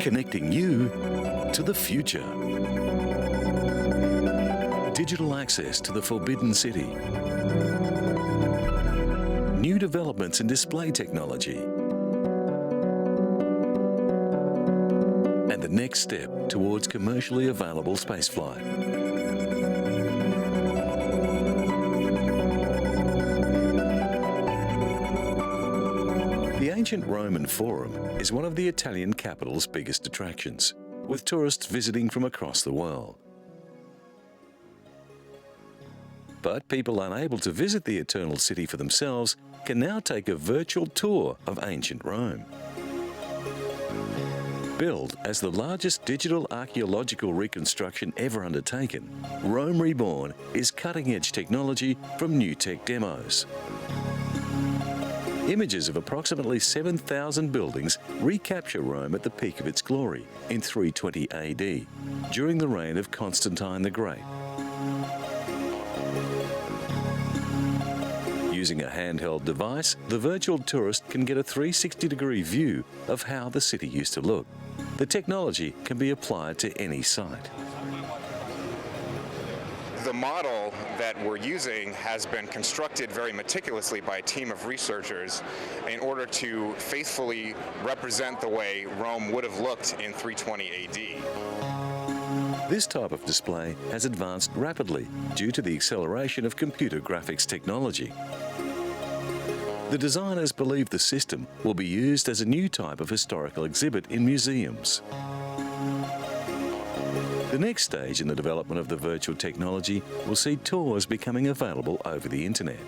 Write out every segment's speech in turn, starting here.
connecting you to the future. Digital access to the Forbidden City. New developments in display technology. And the next step towards commercially available spaceflight. The ancient Roman Forum is one of the Italian capital's biggest attractions, with tourists visiting from across the world. But people unable to visit the Eternal City for themselves can now take a virtual tour of ancient Rome. Billed as the largest digital archaeological reconstruction ever undertaken, Rome Reborn is cutting-edge technology from new tech demos. Images of approximately 7,000 buildings recapture Rome at the peak of its glory in 320 AD, during the reign of Constantine the Great. Using a handheld device, the virtual tourist can get a 360-degree view of how the city used to look. The technology can be applied to any site. The model that we're using has been constructed very meticulously by a team of researchers in order to faithfully represent the way Rome would have looked in 320 AD. This type of display has advanced rapidly due to the acceleration of computer graphics technology. The designers believe the system will be used as a new type of historical exhibit in museums. The next stage in the development of the virtual technology will see tours becoming available over the internet.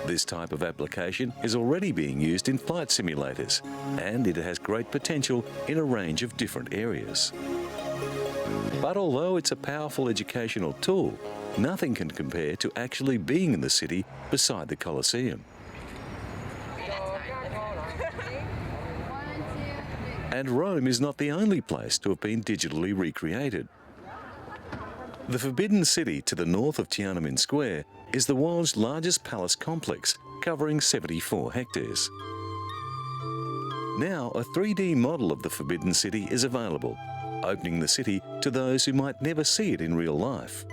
This type of application is already being used in flight simulators, and it has great potential in a range of different areas. But although it's a powerful educational tool, nothing can compare to actually being in the city beside the Colosseum. And Rome is not the only place to have been digitally recreated. The Forbidden City to the north of Tiananmen Square is the world's largest palace complex, covering 74 hectares. Now, a 3D model of the Forbidden City is available, opening the city to those who might never see it in real life.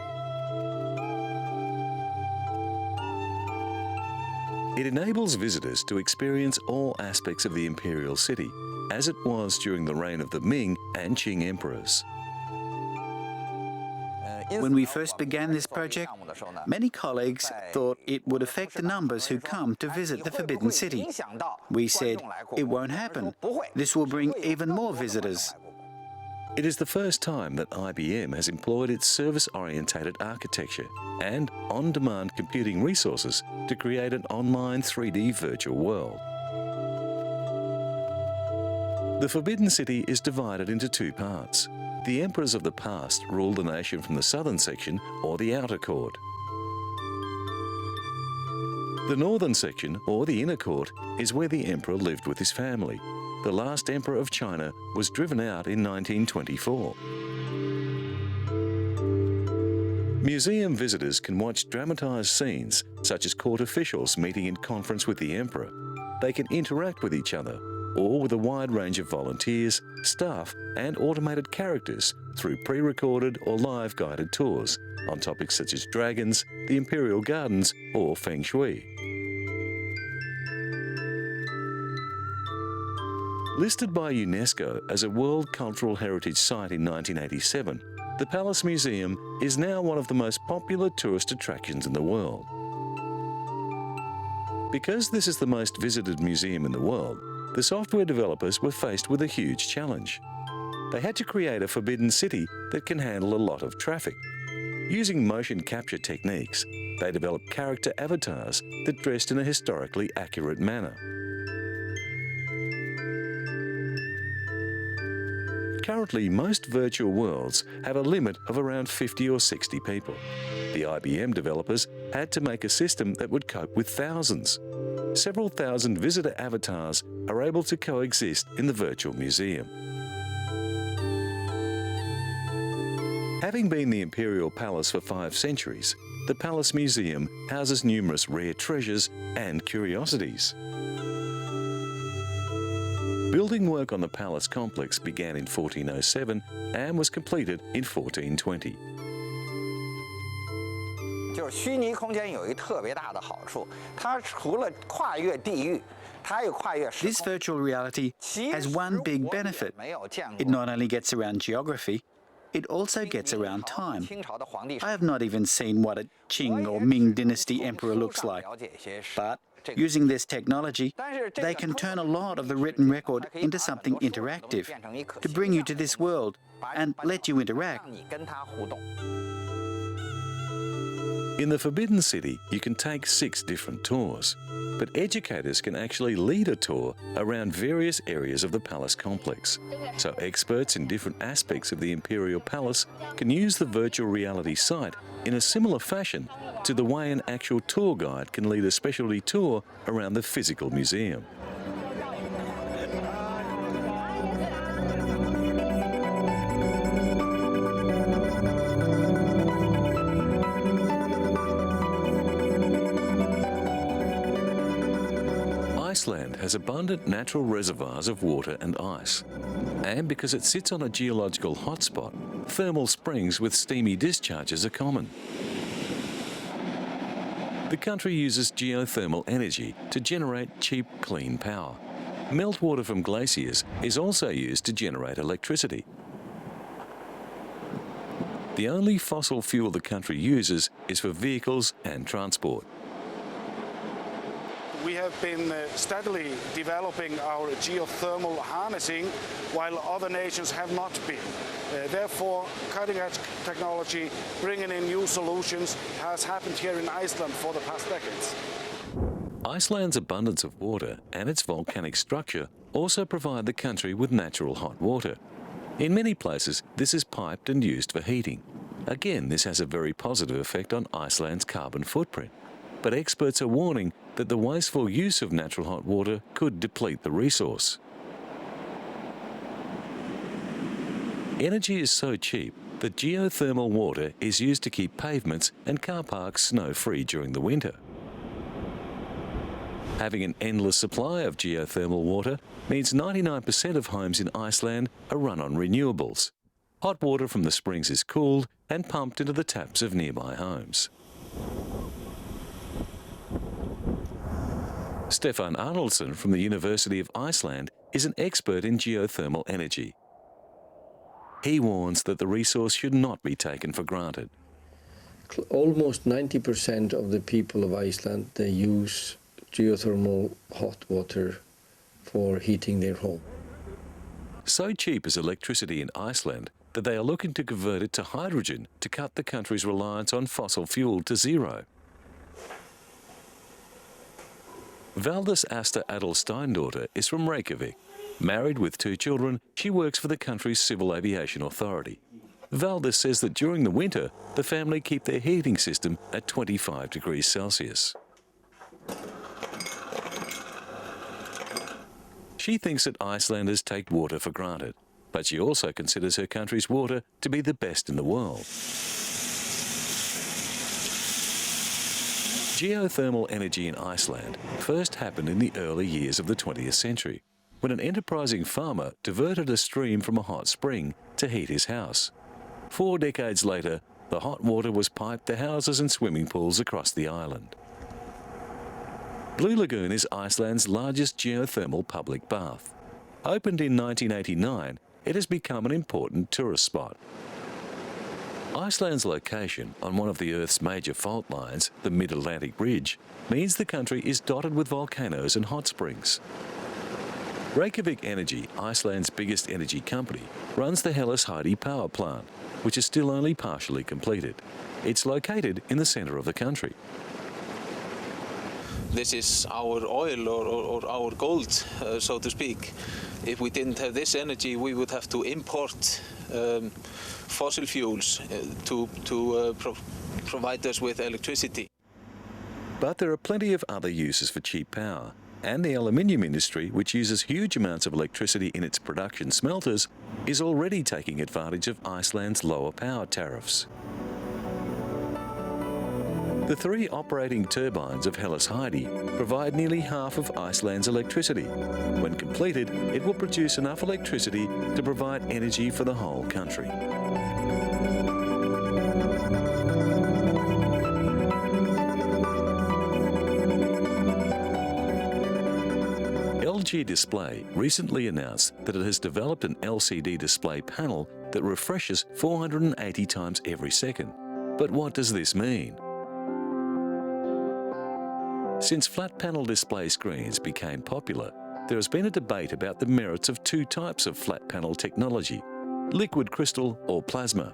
It enables visitors to experience all aspects of the imperial city, as it was during the reign of the Ming and Qing emperors. When we first began this project, many colleagues thought it would affect the numbers who come to visit the Forbidden City. We said, it won't happen. This will bring even more visitors. It is the first time that IBM has employed its service-orientated architecture and on-demand computing resources to create an online 3D virtual world. The Forbidden City is divided into two parts. The emperors of the past ruled the nation from the southern section, or the outer court. The northern section, or the inner court, is where the emperor lived with his family. The last emperor of China was driven out in 1924. Museum visitors can watch dramatized scenes, such as court officials meeting in conference with the emperor. They can interact with each other, or with a wide range of volunteers, staff and automated characters through pre-recorded or live guided tours on topics such as dragons, the imperial gardens or feng shui. Listed by UNESCO as a World Cultural Heritage Site in 1987, the Palace Museum is now one of the most popular tourist attractions in the world. Because this is the most visited museum in the world, the software developers were faced with a huge challenge. They had to create a forbidden city that can handle a lot of traffic. Using motion capture techniques, they developed character avatars that dressed in a historically accurate manner. Currently, most virtual worlds have a limit of around 50 or 60 people. The IBM developers had to make a system that would cope with thousands. Several thousand visitor avatars are able to coexist in the virtual museum. Having been the imperial palace for 5 centuries, the Palace Museum houses numerous rare treasures and curiosities. Building work on the palace complex began in 1407 and was completed in 1420. 就是虚拟空间有一个特别大的好处，它除了跨越地域，它又跨越时 This 空。 virtual reality has one big benefit. 没有见 It 过 not only gets around geography, it also gets around time. 清朝的皇帝。 I have not even seen what a Qing or Ming dynasty emperor looks like. But using this technology, they can turn a lot of the written record into something interactive to bring you to this world and let you interact. 让你跟他互动。 In the Forbidden City, you can take 6 different tours, but educators can actually lead a tour around various areas of the palace complex. So experts in different aspects of the Imperial Palace can use the virtual reality site in a similar fashion to the way an actual tour guide can lead a specialty tour around the physical museum. Iceland has abundant natural reservoirs of water and ice. And because it sits on a geological hotspot, thermal springs with steamy discharges are common. The country uses geothermal energy to generate cheap, clean power. Meltwater from glaciers is also used to generate electricity. The only fossil fuel the country uses is for vehicles and transport. We have been steadily developing our geothermal harnessing while other nations have not been. Therefore, cutting-edge technology, bringing in new solutions, has happened here in Iceland for the past decades. Iceland's abundance of water and its volcanic structure also provide the country with natural hot water. In many places, this is piped and used for heating. Again, this has a very positive effect on Iceland's carbon footprint. But experts are warning that the wasteful use of natural hot water could deplete the resource. Energy is so cheap that geothermal water is used to keep pavements and car parks snow-free during the winter. Having an endless supply of geothermal water means 99% of homes in Iceland are run on renewables. Hot water from the springs is cooled and pumped into the taps of nearby homes. Stefan Arnoldsson from the University of Iceland is an expert in geothermal energy. He warns that the resource should not be taken for granted. Almost 90% of the people of Iceland, they use geothermal hot water for heating their home. So cheap is electricity in Iceland that they are looking to convert it to hydrogen to cut the country's reliance on fossil fuel to zero. Valdis Asta Adelsteindaughter is from Reykjavik. Married with 2 children, she works for the country's Civil Aviation Authority. Valdis says that during the winter, the family keep their heating system at 25 degrees Celsius. She thinks that Icelanders take water for granted, but she also considers her country's water to be the best in the world. Geothermal energy in Iceland first happened in the early years of the 20th century, when an enterprising farmer diverted a stream from a hot spring to heat his house. 4 decades later, the hot water was piped to houses and swimming pools across the island. Blue Lagoon is Iceland's largest geothermal public bath. Opened in 1989, it has become an important tourist spot. Iceland's location on one of the Earth's major fault lines, the Mid-Atlantic Ridge, means the country is dotted with volcanoes and hot springs. Reykjavik Energy, Iceland's biggest energy company, runs the Hellisheidi power plant, which is still only partially completed. It's located in the centre of the country. This is our oil or our gold, so to speak. If we didn't have this energy, we would have to import fossil fuels to provide us with electricity. But there are plenty of other uses for cheap power, and the aluminium industry, which uses huge amounts of electricity in its production smelters, is already taking advantage of Iceland's lower power tariffs. The 3 operating turbines of Hellas Heidi provide nearly half of Iceland's electricity. When completed, it will produce enough electricity to provide energy for the whole country. LG Display recently announced that it has developed an LCD display panel that refreshes 480 times every second. But what does this mean? Since flat panel display screens became popular, there has been a debate about the merits of 2 types of flat panel technology, liquid crystal or plasma.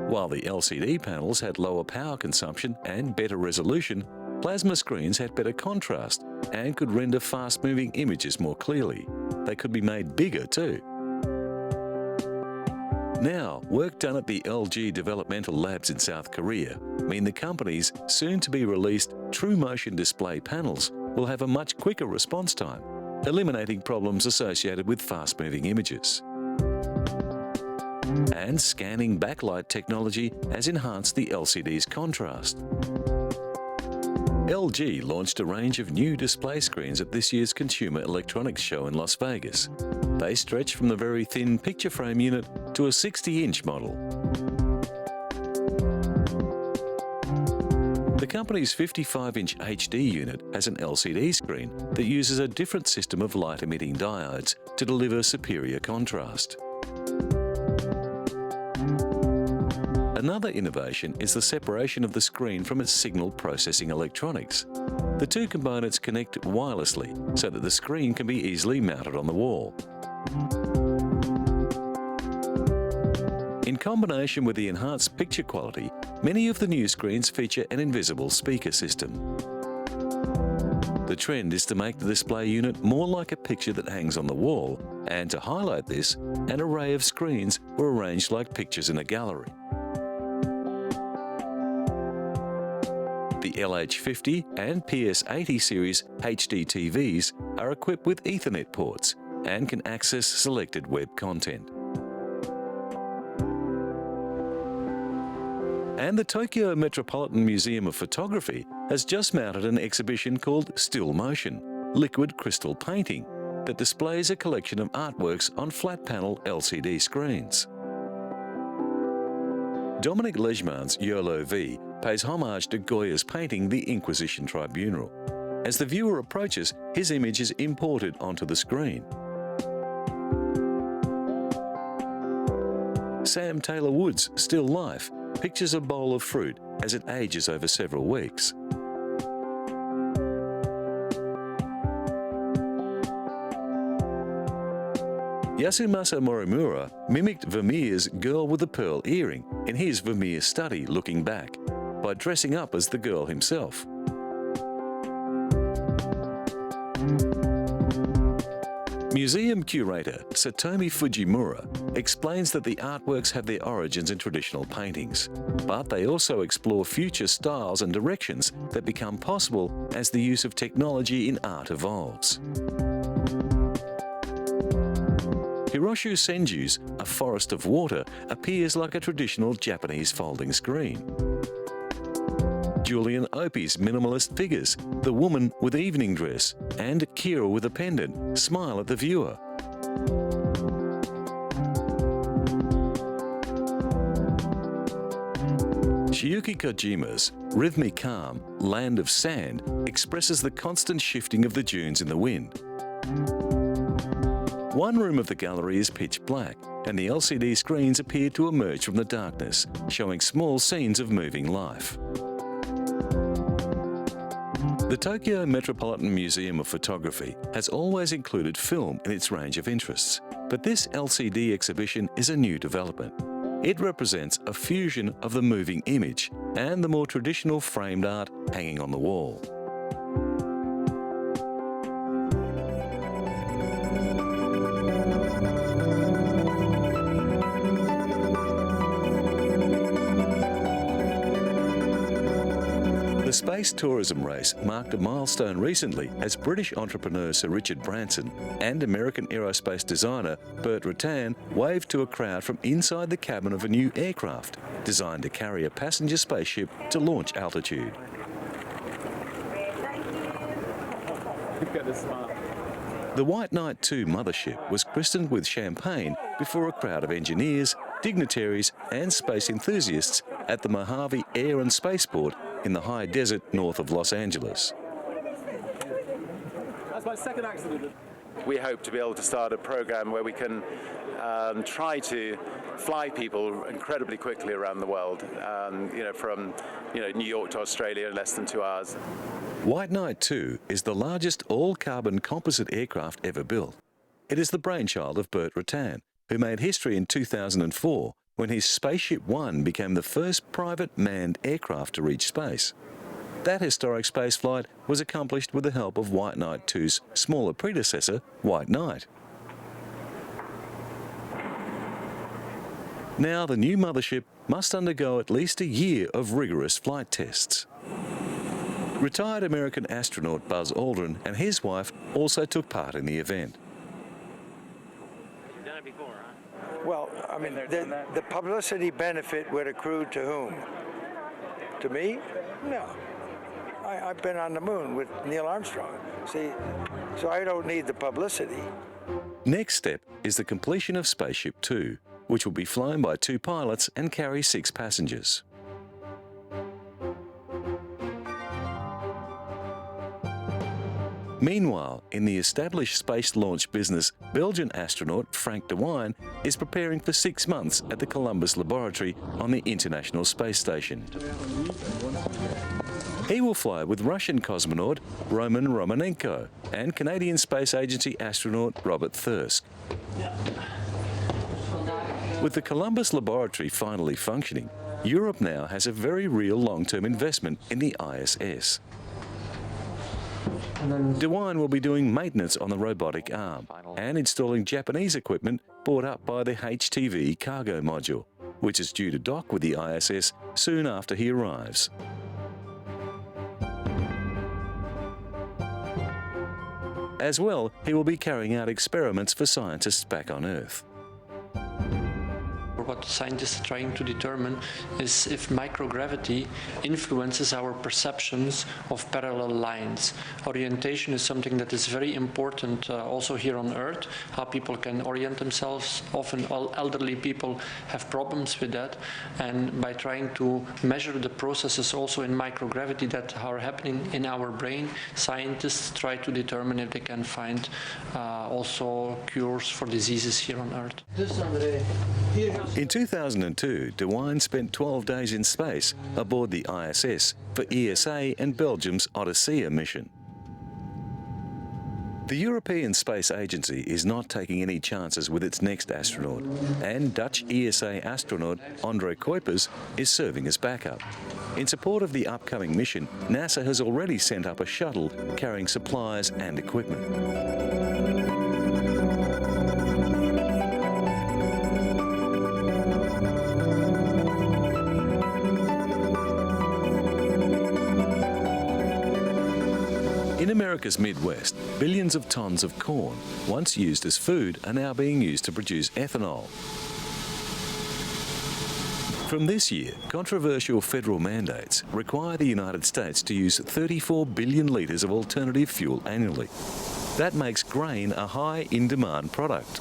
While the LCD panels had lower power consumption and better resolution, plasma screens had better contrast and could render fast-moving images more clearly. They could be made bigger too. Now, work done at the LG developmental labs in South Korea mean the company's soon-to-be-released True Motion display panels will have a much quicker response time, eliminating problems associated with fast-moving images. And scanning backlight technology has enhanced the LCD's contrast. LG launched a range of new display screens at this year's Consumer Electronics Show in Las Vegas. They stretch from the very thin picture frame unit to a 60-inch model. The company's 55-inch HD unit has an LCD screen that uses a different system of light-emitting diodes to deliver superior contrast. Another innovation is the separation of the screen from its signal processing electronics. The 2 components connect wirelessly so that the screen can be easily mounted on the wall. In combination with the enhanced picture quality, many of the new screens feature an invisible speaker system. The trend is to make the display unit more like a picture that hangs on the wall, and to highlight this, an array of screens were arranged like pictures in a gallery. The LH50 and PS80 series HD TVs are equipped with Ethernet ports and can access selected web content. And the Tokyo Metropolitan Museum of Photography has just mounted an exhibition called Still Motion, Liquid Crystal Painting, that displays a collection of artworks on flat-panel LCD screens. Dominic Legeman's YOLO V pays homage to Goya's painting The Inquisition Tribunal. As the viewer approaches, his image is imported onto the screen. Sam Taylor Wood's Still Life pictures a bowl of fruit as it ages over several weeks. Yasumasa Morimura mimicked Vermeer's Girl with a Pearl Earring in his Vermeer study Looking Back by dressing up as the girl himself. Museum curator Satomi Fujimura explains that the artworks have their origins in traditional paintings, but they also explore future styles and directions that become possible as the use of technology in art evolves. Hiroshu Senju's A Forest of Water appears like a traditional Japanese folding screen. Julian Opie's minimalist figures, the woman with evening dress and Kira with a pendant, smile at the viewer. Shiyuki Kojima's rhythmic calm, Land of Sand expresses the constant shifting of the dunes in the wind. One room of the gallery is pitch black, and the LCD screens appear to emerge from the darkness, showing small scenes of moving life. The Tokyo Metropolitan Museum of Photography has always included film in its range of interests, but this LCD exhibition is a new development. It represents a fusion of the moving image and the more traditional framed art hanging on the wall. The space tourism race marked a milestone recently as British entrepreneur Sir Richard Branson and American aerospace designer Burt Rutan waved to a crowd from inside the cabin of a new aircraft designed to carry a passenger spaceship to launch altitude. The White Knight 2 mothership was christened with champagne before a crowd of engineers, dignitaries and space enthusiasts at the Mojave Air and Spaceport in the high desert north of Los Angeles. That's my second accident. We hope to be able to start a program where we can try to fly people incredibly quickly around the world, from New York to Australia in less than 2 hours. White Knight 2 is the largest all-carbon composite aircraft ever built. It is the brainchild of Burt Rutan, who made history in 2004 when his Spaceship One became the first private manned aircraft to reach space. That historic spaceflight was accomplished with the help of White Knight 2's smaller predecessor, White Knight. Now the new mothership must undergo at least a year of rigorous flight tests. Retired American astronaut Buzz Aldrin and his wife also took part in the event. You've done it before, huh? Well, I mean, the publicity benefit would accrue to whom? To me? No. I've been on the moon with Neil Armstrong. See, so I don't need the publicity. Next step is the completion of Spaceship 2, which will be flown by 2 pilots and carry 6 passengers. Meanwhile, in the established space launch business, Belgian astronaut Frank de Wijn is preparing for 6 months at the Columbus Laboratory on the International Space Station. He will fly with Russian cosmonaut Roman Romanenko and Canadian Space Agency astronaut Robert Thirsk. With the Columbus Laboratory finally functioning, Europe now has a very real long-term investment in the ISS. De Wijn will be doing maintenance on the robotic arm and installing Japanese equipment brought up by the HTV cargo module, which is due to dock with the ISS soon after he arrives. As well, he will be carrying out experiments for scientists back on Earth. What scientists are trying to determine is if microgravity influences our perceptions of parallel lines. Orientation is something that is very important also here on Earth, how people can orient themselves. Often elderly people have problems with that, and by trying to measure the processes also in microgravity that are happening in our brain, scientists try to determine if they can find also cures for diseases here on Earth. In 2002, De Wijn spent 12 days in space aboard the ISS for ESA and Belgium's Odyssea mission. The European Space Agency is not taking any chances with its next astronaut, and Dutch ESA astronaut André Kuipers is serving as backup. In support of the upcoming mission, NASA has already sent up a shuttle carrying supplies and equipment. In America's Midwest, billions of tons of corn, once used as food, are now being used to produce ethanol. From this year, controversial federal mandates require the United States to use 34 billion litres of alternative fuel annually. That makes grain a high in-demand product.